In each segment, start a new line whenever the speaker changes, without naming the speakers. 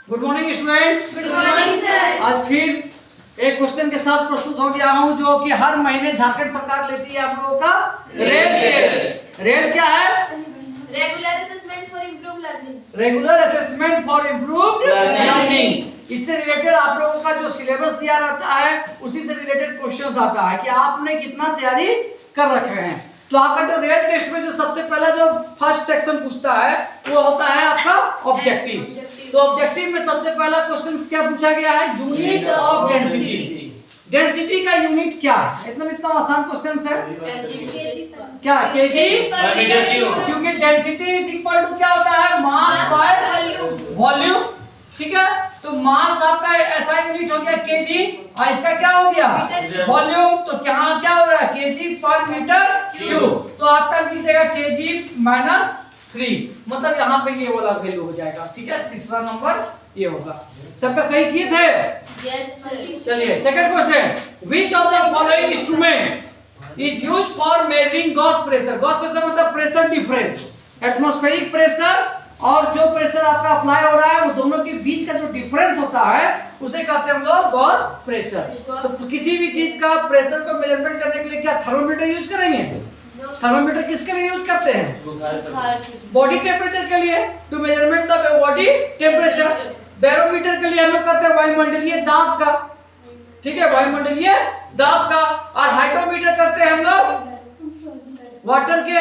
Good morning students.
Good morning sir.
आज फिर एक क्वेश्चन के साथ प्रस्तुत हो गया हूं जो कि हर महीने झारखंड सरकार लेती है आप लोगों का रेल टेस्ट। रेल क्या है?
Regular assessment for improve learning.
Regular assessment for improved learning. इससे रिलेटेड आप लोगों का जो सिलेबस दिया रहता है उसी से रिलेटेड क्वेश्चंस आता है कि आपने कितना तैयारी कर रखे हैं। तो आपका जो रेल टेस्ट में जो सबसे पहला जो फर्स्ट सेक्शन पूछता है वो होता है आपका ऑब्जेक्टिव। तो ऑब्जेक्टिव में सबसे पहला क्वेश्चन क्या पूछा गया है? Unit of density. डेंसिटी का यूनिट क्या है? इतना आसान क्वेश्चन है क्या? केजी पर मीटर क्यूब। क्योंकि डेंसिटी इज इक्वल टू क्या होता है? Mass by volume. ठीक है, तो मास आपका ऐसा यूनिट हो गया केजी और इसका क्या हो गया? वॉल्यूम। तो क्या हो रहा है? केजी पर मीटर क्यूब। तो आपका लिख देगा केजी माइनस 3, मतलब यहाँ पे ये वाला वैल्यू हो जाएगा। ठीक है, तीसरा नंबर ये होगा। सबका सही किए थे?
Yes sir.
चलिए second question, which of the following instrument is used for measuring gauge pressure? Gauge pressure मतलब प्रेशर डिफरेंस। एटमॉस्फेरिक प्रेशर और जो प्रेशर आपका अप्लाई हो रहा है वो दोनों के बीच का जो डिफरेंस होता है उसे कहते हैं हम लोग गॉस प्रेशर। तो किसी भी चीज का प्रेशर को मेजरमेंट करने के लिए क्या थर्मोमीटर यूज करेंगे? थर्मोमीटर किसके लिए यूज करते हैं? बॉडी टेम्परेचर के लिए, to measurement the body temperature. Barometer के लिए हम लोग करते हैं वायुमंडलीय दाब का। ठीक है, वायुमंडलीय दाब का। और हाइड्रोमीटर करते हैं हम लोग वाटर के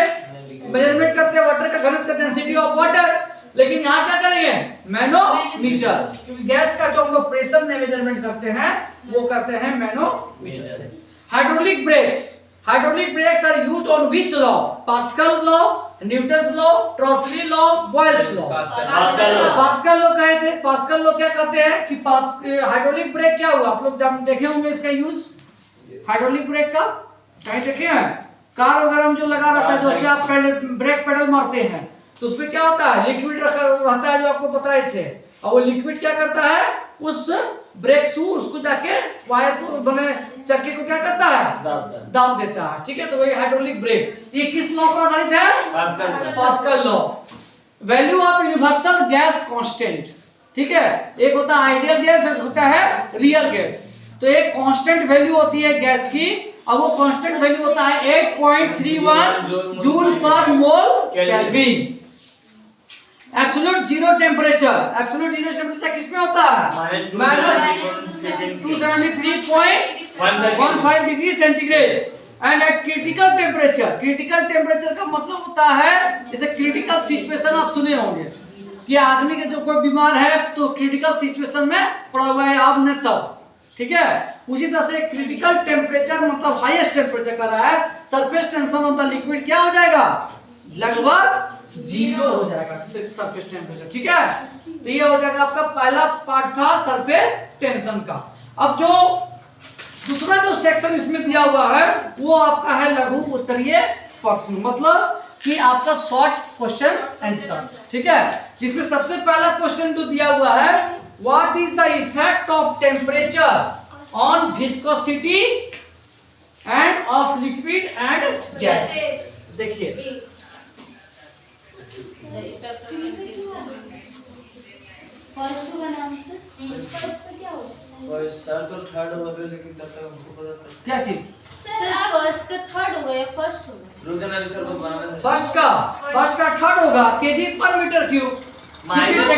मेजरमेंट करते हैं, वाटर का घनत्व, डेंसिटी ऑफ वाटर। लेकिन यहाँ क्या करेंगे? मैनोमीटर, क्योंकि गैस का जो हम लोग प्रेशर में मेजरमेंट करते हैं वो करते हैं मैनोमीटर से। Hydraulic brakes. Hydraulic brakes are used on which law? Pascal law, Newton's law, Torricelli law, Boyle's law. Pascal law कहे थे। पास्कल लॉ क्या कहते हैं कि हाइड्रोलिक ब्रेक क्या हुआ? आप लोग जब देखे होंगे इसका यूज हाइड्रोलिक ब्रेक का, कहीं देखे हैं? कार वगैरह में जो लगा रहता है, जैसे आप ब्रेक पेडल मारते हैं तो उसमें क्या होता है? लिक्विड रखा रहता है जो आपको बताए थे, और वो लिक्विड क्या करता है? उस ब्रेक शू उसको जाके वायर को बने चक्के को क्या करता है? दाब देता है। ठीक है, तो वही हाइड्रोलिक ब्रेक। ये किस लॉ पर आधारित है? Pascal law. Value of universal gas constant. ठीक है, एक होता है आइडियल गैस, एक होता है रियल गैस। तो एक कांस्टेंट वैल्यू होती है गैस की, और वो कांस्टेंट वैल्यू होता है 8.31 जूल पर मोल kelvin. Absolute zero temperature. Absolute zero temperature किसमें होता है? -273.15 degree centigrade. And eight critical temperature. Critical temperature का मतलब होता है, जैसे क्रिटिकल सिचुएशन आप सुने होंगे कि आदमी के जो कोई बीमार है तो क्रिटिकल सिचुएशन में पड़ा हुआ है अब न तब। ठीक है, उसी तरह से क्रिटिकल टेम्परेचर मतलब हाईएस्ट टेम्परेचर कर रहा है। Surface tension of the liquid क्या हो जाएगा? लगभग 0 हो जाएगा सरफेस टेम्परेचर। ठीक है, तो ये हो जाएगा आपका पहला पार्ट था सरफेस टेंशन का। अब जो दूसरा जो सेक्शन इसमें दिया हुआ है वो आपका है लघु उत्तरीय प्रश्न, मतलब कि आपका शॉर्ट क्वेश्चन आंसर। ठीक है, जिसमें सबसे पहला क्वेश्चन जो दिया हुआ है, what is the effect of temperature on viscosity end of liquid and gas? देखिए
फर्स्ट का नाम से फर्स्ट क्या होता है?
सर तो थर्ड हो गए, लेकिन तब तक हमको पता था
क्या चीज?
सर फर्स्ट का थर्ड हो गया, फर्स्ट हो गया।
रुक जाना सर को बनाना था।
फर्स्ट का थर्ड होगा केजी पर मीटर क्यूब।
माइनस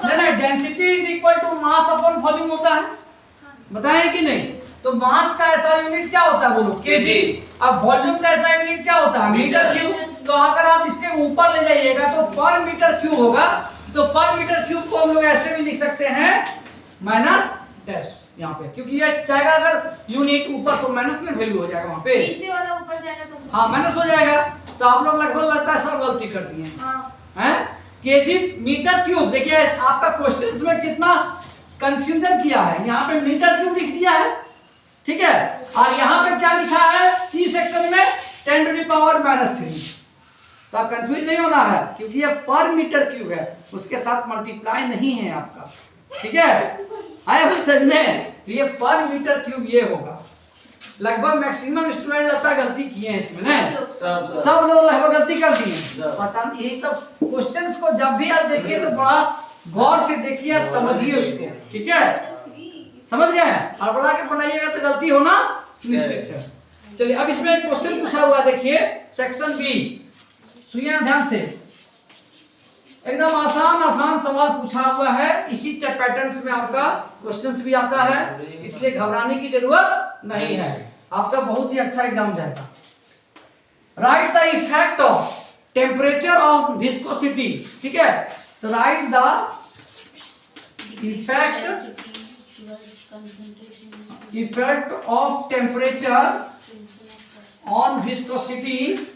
नहीं, density is equal to mass upon volume होता है, बताएं कि नहीं? तो मास का ऐसा यूनिट क्या होता है बोलो? केजी। अब वॉल्यूम का ऐसा यूनिट क्या होता है? Metre cube. तो अगर आप इसके ऊपर ले जाइएगा तो पर मीटर क्यूब होगा। तो पर मीटर क्यूब को हम लोग ऐसे भी लिख सकते हैं माइनस डैश यहाँ पे, क्योंकि ये जाएगा अगर यूनिट ऊपर तो माइनस में वैल्यू हो जाएगा वहाँ पे।
नीचे वाला ऊपर जाएगा तो
हाँ माइनस हो जाएगा। तो आप लोग लगभग लगता है सब गलती कर दिए हैं। KG metre cube. देखिए आपका क्वेश्चंस में कितना कंफ्यूजन किया है, यहाँ पे मीटर क्यूब लिख दिया है। ठीक है, और यहाँ पे क्या लिखा है? सी सेक्शन में 10⁻⁻3। तो आप कंफ्यूज नहीं होना है, क्योंकि ये पर मीटर क्यूब है, उसके साथ मल्टीप्लाई नहीं है आपका। ठीक है, आए समझ में? तो ये पर मीटर क्यूब ये होगा। लगभग मैक्सिमम स्टूडेंट लगता गलती किए हैं इसमें, नहीं? सब लोग लगभग गलती कर दिए। पता नहीं, यही सब क्वेश्चंस को जब भी आप देखिए तो बड़ा गौर से देखिए, समझिए उसको, ठीक है? समझ गए? हड़बड़ा के बनाइएगा तो गलती होना निश्चित है। चलिए अब इसमें एक क्वेश्चन पूछा हुआ, देखिए सेक्शन बी, सुनिए ध्यान से, एकदम आसान आसान सवाल पूछा हुआ है। इसी पैटर्न्स में आपका क्वेश्चंस भी आता है, इसलिए घबराने की जरूरत नहीं है, आपका बहुत ही अच्छा एग्जाम जाएगा। Right the effect of temperature of viscosity, ठीक है? तो right the effect of temperature on viscosity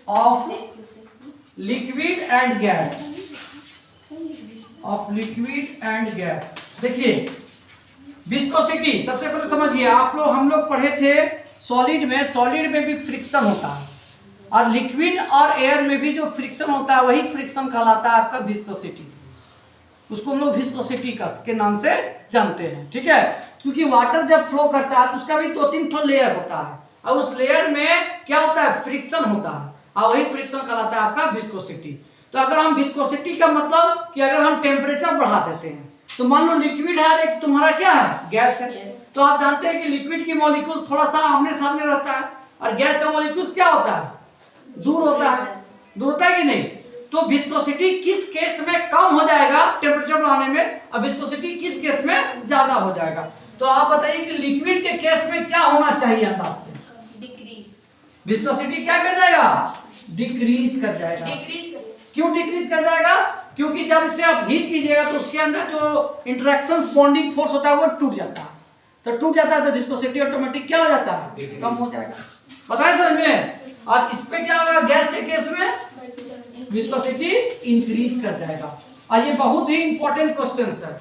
of liquid and gas। देखिए विस्कोसिटी सबसे पहले समझिए, आप लोग हम लोग पढ़े थे सॉलिड में भी फ्रिक्शन होता है, और लिक्विड और एयर में भी जो फ्रिक्शन होता है वही फ्रिक्शन कहलाता है आपका विस्कोसिटी। उसको हम लोग विस्कोसिटी के नाम से जानते हैं, ठीक है? क्योंकि वाटर जब फ्लो करता है तो उसका भी 2-3 ठो लेयर होता है, और उस लेयर में क्या होता है, फ्रिक्शन होता है, और वही फ्रिक्शन कहलाता है आपका विस्कोसिटी। तो अगर हम विस्कोसिटी का मतलब कि अगर हम टेम्परेचर बढ़ा देते हैं, तो मान लो लिक्विड है और एक तुम्हारा क्या है, गैस है। तो आप जानते हैं कि लिक्विड की मॉलिक्यूल्स थोड़ा सा आमने सामने रहता है, और गैस का मॉलिक्यूल्स क्या होता है, दूर होता है कि नहीं? तो विस्कोसिटी किस केस में कम हो जाएगा टेम्परेचर बढ़ाने में, और विस्कोसिटी किस केस में ज्यादा हो जाएगा? तो आप बताइए कि लिक्विड के केस में क्या होना चाहिए अंदाज से? विस्कोसिटी क्या कर जाएगा, डिक्रीज कर जाएगा। क्यों डिक्रीज कर जाएगा? क्योंकि जब इसे आप हीट कीजिएगा तो उसके अंदर जो इंटरेक्शंस बॉन्डिंग फोर्स होता है वो टूट जाता है, तो विस्कोसिटी ऑटोमेटिक क्या हो जाता है, कम हो जाएगा। बताइए समझ में? और इस पे क्या होगा, गैस के केस में विस्कोसिटी इंक्रीज कर जाएगा। और ये बहुत ही इंपॉर्टेंट क्वेश्चन है,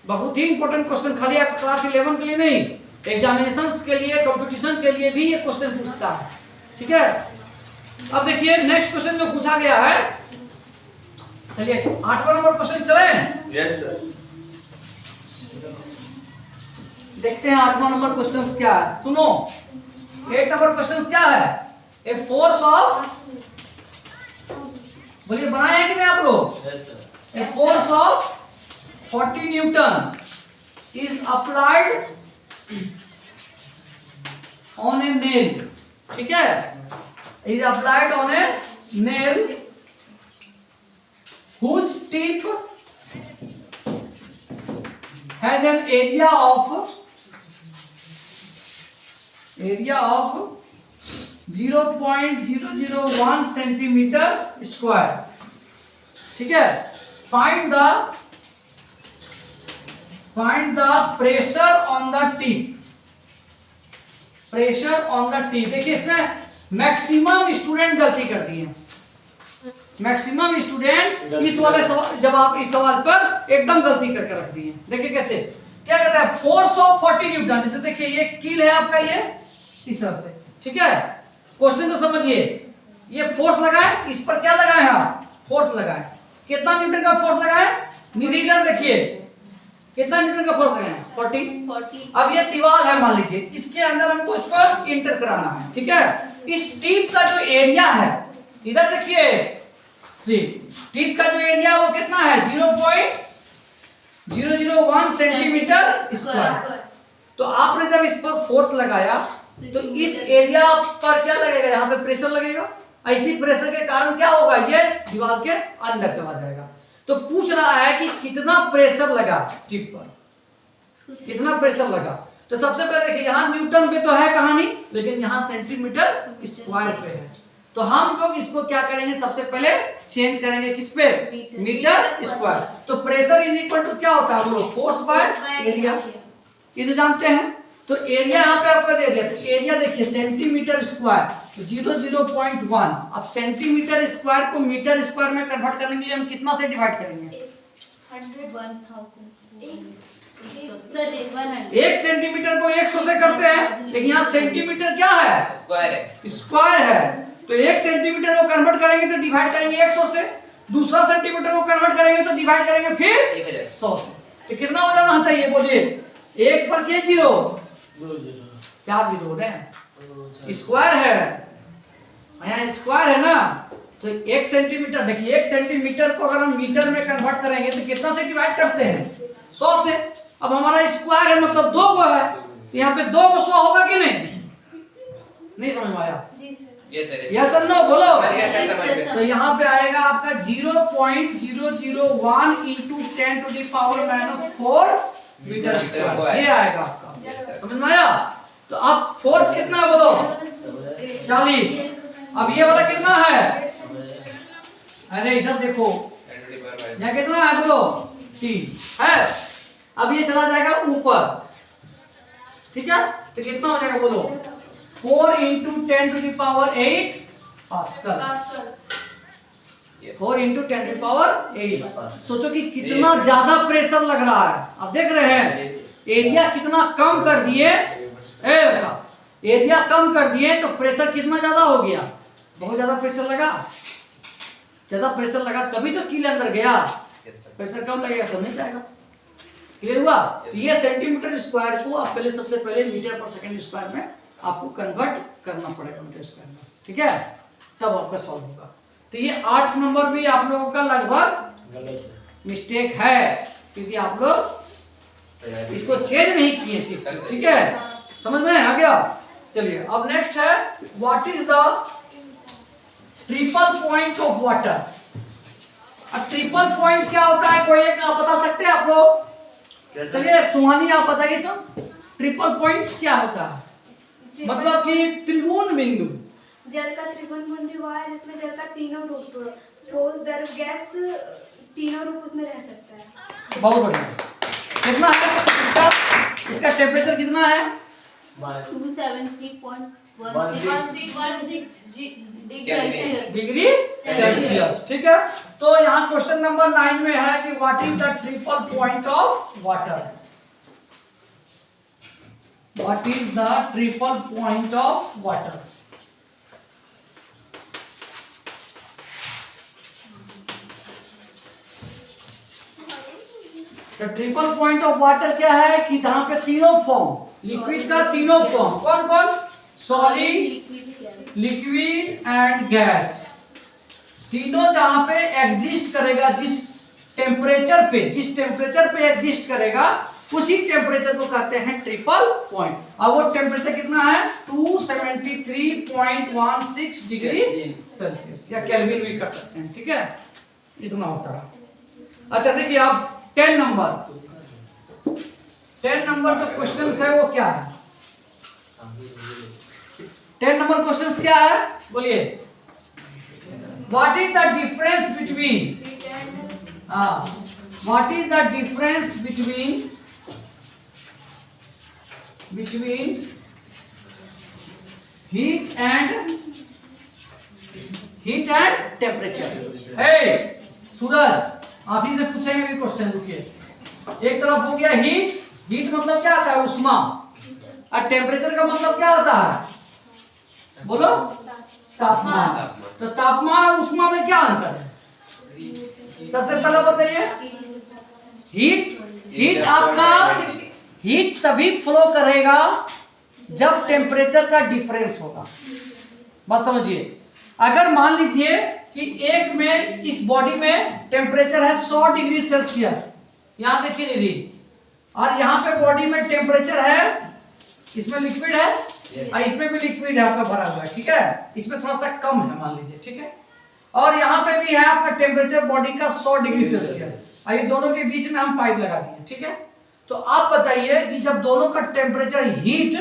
बहुत ही इंपॉर्टेंट क्वेश्चन, खाली आप क्लास 11 के लिए नहीं, एग्जामिनेशंस के लिए, कंपटीशन के लिए भी ये क्वेश्चन पूछता है, ठीक है? अब देखिए नेक्स्ट क्वेश्चन जो पूछा गया है, चलिए 8वां नंबर क्वेश्चन चले।
Yes sir.
देखते हैं 8वां नंबर क्वेश्चन क्या है, सुनो। 8 नंबर क्वेश्चन क्या है, ए फोर्स ऑफ, बोलिए बनाए हैं कि नहीं आप लोग?
Yes sir.
A force of 40 Newton is applied on A nail, ठीक है? is applied on a nail whose tip has an area of 0.001 centimeter square, ठीक है? find the pressure on the tip, देखिए इसमें मैक्सिमम स्टूडेंट गलती कर दिए, maximum student इस वाले जवाब, इस सवाल पर एकदम गलती करके रख दिए। देखिए कैसे, क्या कहता है, फोर्स ऑफ 40 न्यूटन, जैसे देखिए ये कील है आपका, ये इस तरह से, ठीक है? क्वेश्चन तो समझिए, ये फोर्स लगाए, इस पर क्या लगाए आप, फोर्स लगाए, कितना न्यूटन का फोर्स लगाए, निधि इधर देखिए, कितना न्यूटन का फोर्स लगाए, 40। अब ये दीवार है मान लीजिए, इसके अंदर हमको उसको इंटर कराना है, ठीक है? इस टिप का जो एरिया है, इधर देखिए, टिप का जो एरिया वो कितना है, 0.001 सेंटीमीटर स्क्वायर। तो आपने जब इस पर फोर्स लगाया तो इस एरिया पर क्या लगेगा, यहाँ पे प्रेशर लगेगा, ऐसी प्रेशर के कारण क्या होगा, ये दीवार के अंदर चला जाएगा। तो पूछ रहा है कि कितना प्रेशर लगा टिप पर, कितना प्रेशर लगा। तो सबसे पहले देखिए, यहाँ न्यूटन पे तो है कहानी, लेकिन यहाँ सेंटीमीटर स्क्वायर पे है। तो हम लोग इसको क्या करेंगे, सबसे पहले चेंज करेंगे किस पे, मीटर स्क्वायर। तो प्रेशर इज इक्वल टू क्या होता है, हम लोग फोर्स बाय एरिया, ये तो जानते हैं। तो एरिया यहाँ पे आपका दे दिया, तो एरिया देखिए सेंटीमीटर स्क्वायर, तो 0.1। अब सेंटीमीटर स्क्वायर को मीटर स्क्वायर में कन्वर्ट करने के लिए हम कितना से डिवाइड करेंगे, 1 सेंटीमीटर को 100 से करते हैं, लेकिन यहाँ सेंटीमीटर क्या है, स्क्वायर है। तो 1 सेंटीमीटर को कन्वर्ट करेंगे तो डिवाइड करेंगे 100 से, दूसरा सेंटीमीटर को कन्वर्ट करेंगे तो डिवाइड करेंगे फिर 100 से। तो कितना हो जाना चाहिए, बोलिए, 1 पर के 0, 4 0 है, स्क्वायर है, यहाँ स्क्वायर है ना, तो 1 सेंटीमीटर, देखिए 1 सेंटीमीटर को अगर हम मीटर में कन्वर्ट करेंगे तो कितना से डिवाइड करते हैं? 100 से। अब हमारा स्क्वायर है मतलब 2 को है, तो यहाँ पे 2 को 100 होगा कि नहीं? नहीं समझ में आया?
जी sir.
Yes sir.
Yes sir no बोलो।
समझ गए।
तो यहाँ पे आएगा आपका 0.001 into 10 to the power -4 metre square, ये आएगा आपका। समझ में आया? तो अब फोर्स कितना है बोलो? 40। अब ये वाला कितना है? अरे इधर देखो, यहाँ कितना है बोलो? 3 है। अब ये चला जाएगा ऊपर, ठीक है? तो कितना हो जाएगा बोलो? 4 into 10 to the power 8 pascal. 4 into 10 to the power 8। सोचो कि कितना ज्यादा प्रेशर लग रहा है। आप देख रहे हैं एरिया कितना कम कर दिए, एरिया कम कर दिए तो प्रेशर कितना ज्यादा हो गया? बहुत ज्यादा प्रेशर लगा। ज्यादा प्रेशर लगा तभी तो कील अंदर गया। प्रेशर कम लगेगा तो नहीं जाएगा। क्लियर हुआ? ये सेंटीमीटर स्क्वायर को आप पहले सबसे पहले मीटर पर सेकंड स्क्वायर में आपको कन्वर्ट करना पड़ेगा, मीटर स्क्वायर में, ठीक है? तब आपका सॉल्व होगा। तो ये 8 नंबर भी आप लोगों का लगभग मिस्टेक है, क्योंकि आप लोग इसको चेंज नहीं किए ठीक से, ठीक है? समझ में आ गया? चलिए अब नेक्स्ट है, what is the triple point of water. अब ट्रिपल पॉइंट क्या होता है, कोई एक बता सकते हैं आप लोग? चलिए सुहानी आप बताइए तो, ट्रिपल पॉइंट क्या होता है? मतलब कि त्रिभुवन बिंदु।
जल का त्रिभुवन बिंदु हुआ है जिसमें जल का तीनों रूप, ठोस, द्रव, गैस, तीनों रूप उसमें रह सकता है।
बहुत बढ़िया। कितना है इसका टेम्परेचर कितना है?
273.16
डिग्री सेल्सियस, ठीक है? तो यहाँ क्वेश्चन नंबर 9 में है कि what is the triple point of water. What is the triple point of water? तो ट्रिपल पॉइंट ऑफ वाटर क्या है कि जहां पे तीनों फॉर्म, लिक्विड का तीनों फॉर्म, कौन कौन? सॉलिड, लिक्विड एंड गैस, तीनों जहां पे एग्जिस्ट करेगा, जिस टेम्परेचर पे एग्जिस्ट करेगा उसी टेम्परेचर को कहते हैं ट्रिपल पॉइंट। अब वो टेम्परेचर कितना है? 273.16 डिग्री सेल्सियस, या केल्विन भी कर सकते हैं, ठीक है? इतना होता है। अच्छा देखिए अब 10 नंबर जो क्वेश्चंस है वो क्या है? 10 नंबर क्वेश्चंस क्या है बोलिए? What is the difference between what is the difference between heat and temperature? हे सूरज, आप ही से पूछेंगे भी क्वेश्चन, रुकिए। एक तरफ हो गया हीट मतलब क्या होता है? उष्मा। और टेम्परेचर का मतलब क्या होता है? बोलो, तापमान। तो तापमान और उष्मा में क्या अंतर है? सबसे पहले बताइए। हीट तभी फ्लो करेगा जब टेम्परेचर का डिफरेंस होगा। बस समझिए, अगर मान लीजिए कि एक में, इस बॉडी में टेम्परेचर है 100 डिग्री सेल्सियस, यहां देखिए दीदी, और यहाँ पे बॉडी में टेम्परेचर है, इसमें लिक्विड है और इसमें भी लिक्विड है आपका भरा हुआ है, ठीक है? इसमें थोड़ा सा कम है मान लीजिए, ठीक है? और यहाँ पे भी है आपका टेम्परेचर बॉडी का 100 डिग्री सेल्सियस, और ये दोनों के बीच में हम पाइप लगा दिए, ठीक है? तो आप बताइए कि जब दोनों का टेम्परेचर, हीट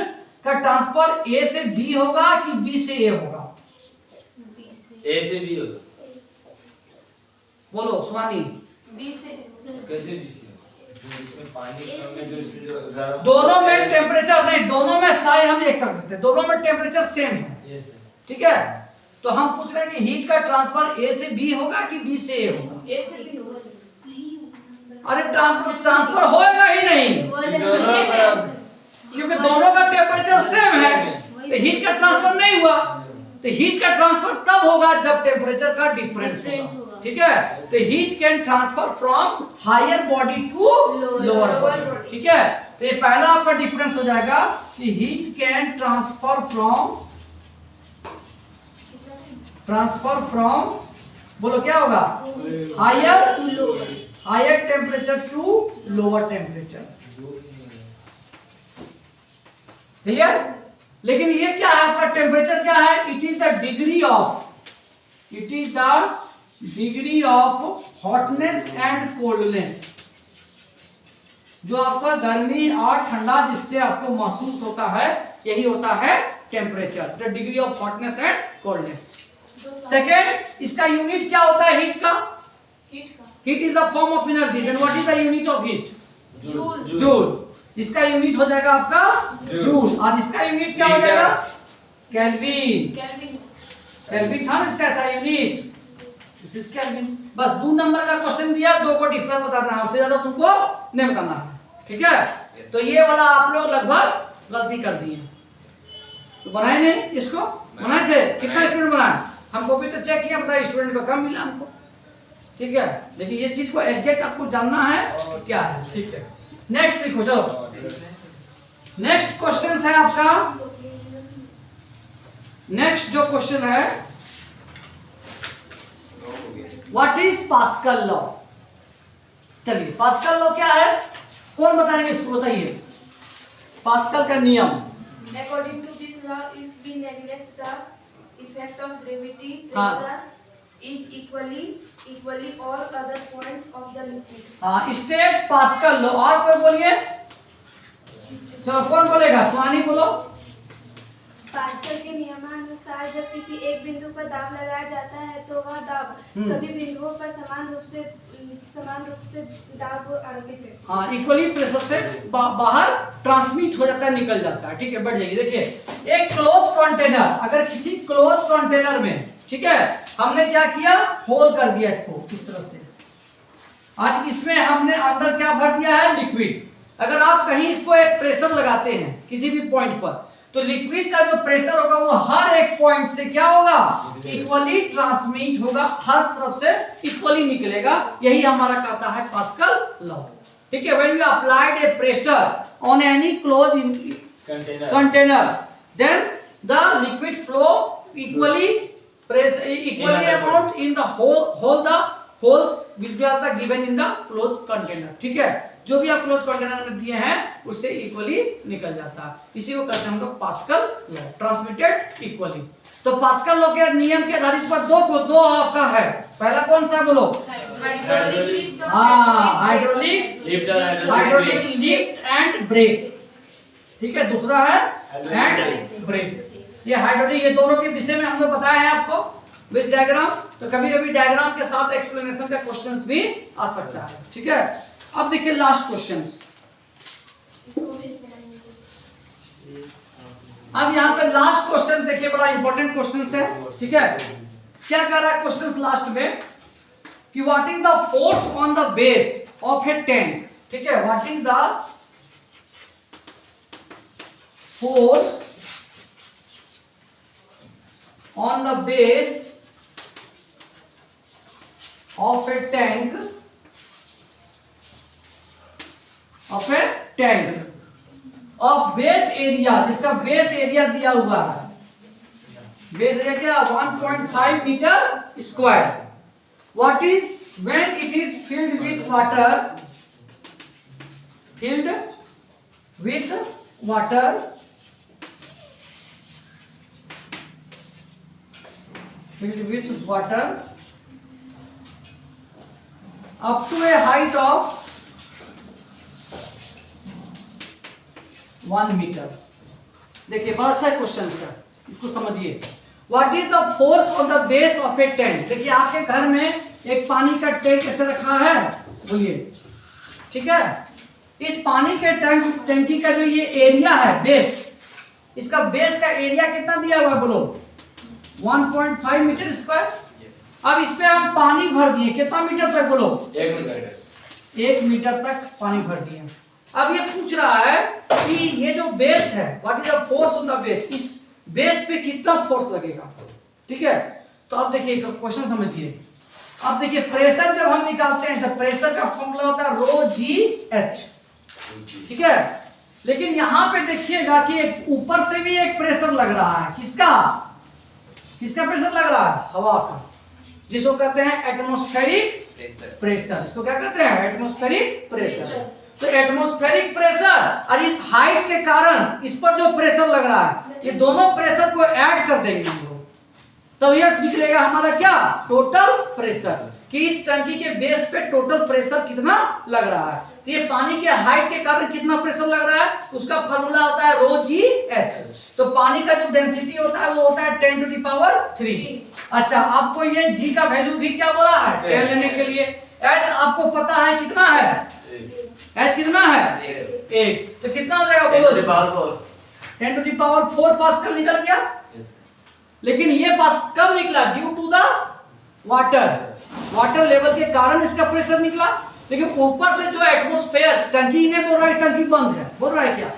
का ट्रांसफर ए से बी होगा कि बी से ए होगा?
ए से बी होगा।
बोलो स्वानी।
कैसे बी से? इसमें पानी कम है, जो इसमें जो
दोनों में टेम्परेचर नहीं, दोनों में साइज हम एक कर देते हैं, दोनों में टेम्परेचर सेम है,
यस
ठीक है? तो हम पूछ रहे हैं कि हीट का ट्रांसफर ए से बी होगा कि बी से ए होगा?
ए से बी होगा।
अरे ट्रांसफर होएगा ही नहीं, क्योंकि दोनों का टेम्परेचर सेम है, तो हीट का ट्रांसफर नहीं हुआ। तो हीट का ट्रांसफर तब होगा जब टेम्परेचर का डिफरेंस होगा, ठीक है? तो heat can transfer from higher body to lower body, ठीक है? तो ये पहला आपका डिफरेंस हो जाएगा कि heat can transfer from transfer from, बोलो क्या होगा, higher
to lower,
higher temperature to lower temperature. Clear? लेकिन ये क्या है आपका टेम्परेचर क्या है, it is the degree of, it is the degree of hotness and coldness, जो आपका गर्मी और ठंडा जिससे आपको महसूस होता है, यही होता है temperature, the degree of hotness and coldness. Second, इसका यूनिट क्या होता है हीट का, heat is the form of energy, then what is the unit of heat, joule. इसका यूनिट हो जाएगा आपका जूल, और इसका यूनिट क्या हो जाएगा, केल्विन। केल्विन था ना इसका ऐसा यूनिट, दिस इज केल्विन। बस 2 नंबर का क्वेश्चन दिया, 2 को डिफरेंस बताना है, उससे ज्यादा तुमको नहीं बताना है, ठीक है। तो ये वाला आप लोग लगभग गलती कर दिए, तो बनाए नहीं, इसको बनाए थे, कितना स्टूडेंट बनाए, हमको भी तो चेक किया, पता है स्टूडेंट को कम मिला हमको, ठीक है। लेकिन ये चीज को एग्जैक्ट आपको जानना है क्या है, ठीक है। नेक्स्ट लिखो, चलो नेक्स्ट क्वेश्चन है आपका, नेक्स्ट जो क्वेश्चन है, व्हाट इज पास्कल लॉ। चलिए पास्कल लॉ क्या है, कौन बताएंगे इसको, बताइए पास्कल का नियम।
According to this law, if we neglect the effect of gravity,
हाँ।
pressure is equally all other points of the liquid.
हाँ, स्टेट पास्कल लॉ। और कोई बोलिए, तो कौन बोलेगा, सुहानी बोलो।
पास्कल के नियमानुसार जब किसी एक बिंदु पर दाब लगाया जाता है तो वह दाब सभी बिंदुओं पर समान रूप से दाब आरोपित है।
हाँ, इक्वली प्रेशर से बाहर ट्रांसमिट हो जाता है, निकल जाता है, ठीक है। बढ़ जाएगी, देखिए एक क्लोज कंटेनर, अगर किसी क्लोज कंटेनर में, ठीक है, हमने क्या किया, होल कर दिया इसको इस तरह से, और इसमें हमने अंदर क्या भर दिया है, लिक्विड। अगर आप कहीं इसको एक प्रेशर लगाते हैं किसी भी पॉइंट पर, तो लिक्विड का जो प्रेशर होगा वो हर एक पॉइंट से क्या होगा, इक्वली ट्रांसमिट होगा, हर तरफ से इक्वली निकलेगा। यही हमारा कहता है पास्कल लॉ, ठीक है। When you applied a pressure on any close containers, then the liquid flow equally amount in the whole the holes will be are given in the close container, ठीक है। जो भी आप क्लोज कंटेनर में दिए हैं उससे इक्वली निकल जाता है, इसी को कहते हैं हम लोग पास्कल लॉ, ट्रांसमिटेड इक्वली। तो पास्कल लॉ के नियम के आधार पर दो आपका है, पहला कौन सा बोलो, हाँ, हाइड्रोलिक लिफ्ट एंड ब्रेक, ठीक है। दूसरा है एंड ब्रेक, ये हाइड्रोलिक, ये दोनों के विषय में हम लोग बताया है आपको विद डायग्राम। तो कभी कभी डायग्राम के साथ एक्सप्लेनेशन का क्वेश्चंस भी आ सकता है, ठीक है। अब देखिए लास्ट क्वेश्चंस, अब यहाँ पे लास्ट क्वेश्चन देखिए, बड़ा इंपॉर्टेंट क्वेश्चन है, ठीक है। क्या कह रहा है क्वेश्चन लास्ट में, कि what is the force on the base of a tank, ठीक है। What is the force on the base of a tank, of a tank of base area, जिसका बेस एरिया दिया हुआ है, बेस एरिया क्या, 1.5 metre square. What is when it is filled with water, filled with water, filled with water up to a height of 1 metre. देखिए बड़ा अच्छा question है, इसको समझिए। What is the force on the base of a tank. देखिए आपके घर में एक पानी का टैंक ऐसे रखा है, बोलिए, ठीक है। इस पानी के टैंकी का जो ये एरिया है, बेस, इसका बेस का एरिया कितना दिया हुआ है, बोलो, 1.5 मीटर स्क्वायर। अब इस पे हम पानी भर दिए, कितना मीटर तक, बोलो, 1 मीटर तक पानी भर दिए। अब ये पूछ रहा है कि ये जो बेस है, what is the force on the base, इस बेस पे कितना फोर्स लगेगा, ठीक है। तो अब देखिए क्वेश्चन समझिए। अब देखिए प्रेशर जब हम निकालते हैं, तो प्रेशर का फॉर्मूला होता है रो जी एच, ठीक है। लेकिन यहां पे देखिएगा कि ऊपर से भी एक प्रेशर लग रहा है, किसका, किसका प्रेशर लग रहा है? हवा का, जिसको कहते हैं एटमॉस्फेरिक प्रेशर। इसको क्या कहते हैं? Atmospheric pressure. तो एटमॉस्फेरिक प्रेशर और इस हाइट के कारण इस पर जो प्रेशर लग रहा है, ये दोनों प्रेशर को ऐड कर देंगे हम लोग, तब यह निकलेगा हमारा क्या? टोटल प्रेशर, कि इस टंकी के बेस पे टोटल प्रेशर कितना लग रहा है। तो ये पानी के हाइट के कारण कितना प्रेशर लग रहा है, उसका फार्मूला होता है रो जी एच। तो पानी का जो डेंसिटी होता है वो होता है 10 टू द पावर 3। अच्छा, आपको ये जी का वैल्यू भी क्या बोला है? 10 लेने के लिए। एच आपको पता है कितना है? एच कितना है? 1। तो कितना हो जाएगा बोलो? 10 टू द पावर 4 पास्कल निकल गया। लेकिन ये पास कब निकला? Due to the water level के कारण इसका प्रेशर निकला। लेकिन ऊपर से जो एटमॉस्फेयर, टंकी ने बोल रहा है टंकी बंद है, बोल रहा है क्या?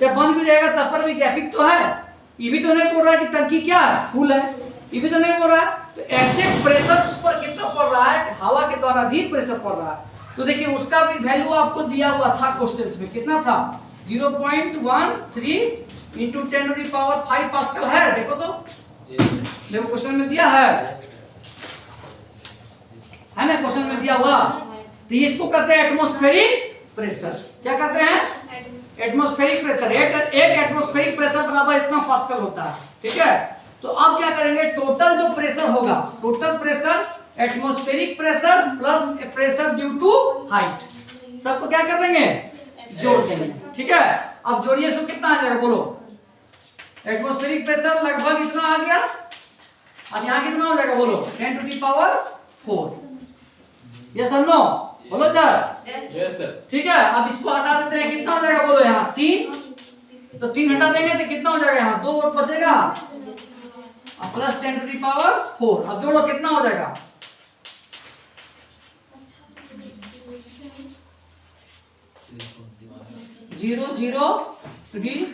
जब बंद भी रहेगा तब पर भी गैपिंग तो है। ये भी तो नहीं बोल रहा है कि टंकी क्या है? फुल है, ये भी तो नहीं बोल रहा है। तो एग्जैक्ट प्रेशर उस पर कितना पड़ रहा है? हवा के द्वारा भी प्रेशर पड़ रहा है। तो देखिए उसका भी वैल्यू आपको दिया हुआ था क्वेश्चन में, कितना था? 0.13 into 10 to the power 5 pascal है। देखो तो, देखो क्वेश्चन में दिया है ना? क्वेश्चन में दिया हुआ। तो इसको कहते हैं एटमॉस्फेरिक प्रेशर। क्या कहते हैं? Atmospheric pressure. एक एटमॉस्फेरिक प्रेशर बराबर इतना पास्कल होता है, ठीक है। तो अब क्या करेंगे? टोटल जो प्रेशर होगा, total pressure atmospheric pressure plus pressure due to height, सबको क्या कर देंगे? जोड़ देंगे, ठीक है। अब जोड़िए, इसको कितना आ जाएगा बोलो? एटमॉस्फेरिक प्रेशर लगभग इतना आ गया। अब यहाँ कितना हो जाएगा बोलो? 10 टू द पावर 4। यस और नो? बोलो सर।
Yes sir.
ठीक है। अब इसको हटा देते हैं, कितना हो जाएगा बोलो? यहाँ 3। तो 3 हटा देंगे तो कितना हो जाएगा? यहाँ 2 और बचेगा, प्लस 10 टू द पावर 4। अब जोड़ो, कितना हो जाएगा? 0 0 3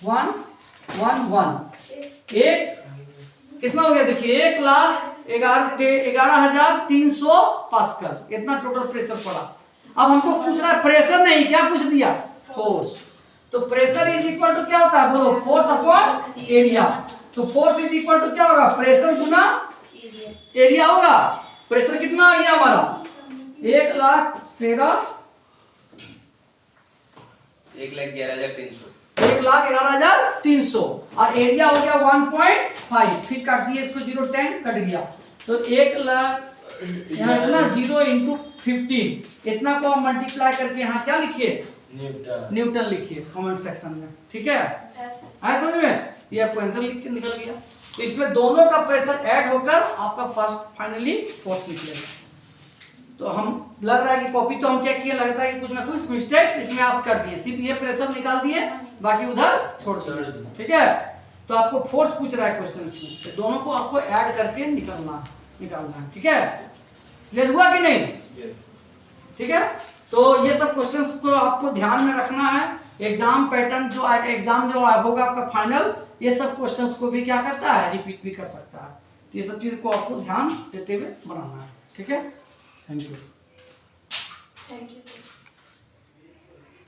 1 1 1। एक कितना हो गया? देखिए 1,11,300 पास्कल, इतना टोटल प्रेशर पड़ा। अब हमको पूछ रहा है प्रेशर नहीं, क्या पूछ दिया? फोर्स। तो प्रेशर इज इक्वल टू क्या होता है बोलो? Force upon area. तो फोर्स इज इक्वल टू क्या होगा? प्रेशर गुना एरिया होगा। प्रेशर कितना आ गया हमारा?
1,11,300।
1,11,300 और एरिया हो गया 1.5। फिर काट दिए इसको, 0 10 कट गया। तो 1 लाख यहाँ इतना 0 इंटू 15 इतना को मल्टीप्लाई करके यहाँ क्या लिखिए? न्यूटन लिखिए कमेंट सेक्शन में, ठीक है। आया समझ में? ये आपको आंसर लिख के निकल गया। तो इसमें दोनों का प्रेशर ऐड होकर आपका फर्स्ट फाइनली फोर्स निकलेगा। तो हम लग रहा है कि कॉपी तो हम चेक किए, लगता है कि कुछ ना कुछ मिस्टेक इसमें आप कर दिए, सिर्फ ये प्रेशर निकाल दिए, बाकी उधर छोड़ दिए, ठीक है। तो आपको फोर्स पूछ रहा है क्वेश्चन में, तो दोनों को आपको ऐड करके निकालना है, ठीक है। क्लियर हुआ कि नहीं?
यस।
ठीक है। तो ये सब क्वेश्चंस को आपको ध्यान में रखना है। एग्जाम पैटर्न जो एग्जाम जो होगा आपका फाइनल, ये सब क्वेश्चंस को भी क्या करता है? रिपीट भी कर सकता है। तो ये सब चीज को आपको ध्यान देते हुए बनाना है, ठीक है। Thank you.
Thank you sir.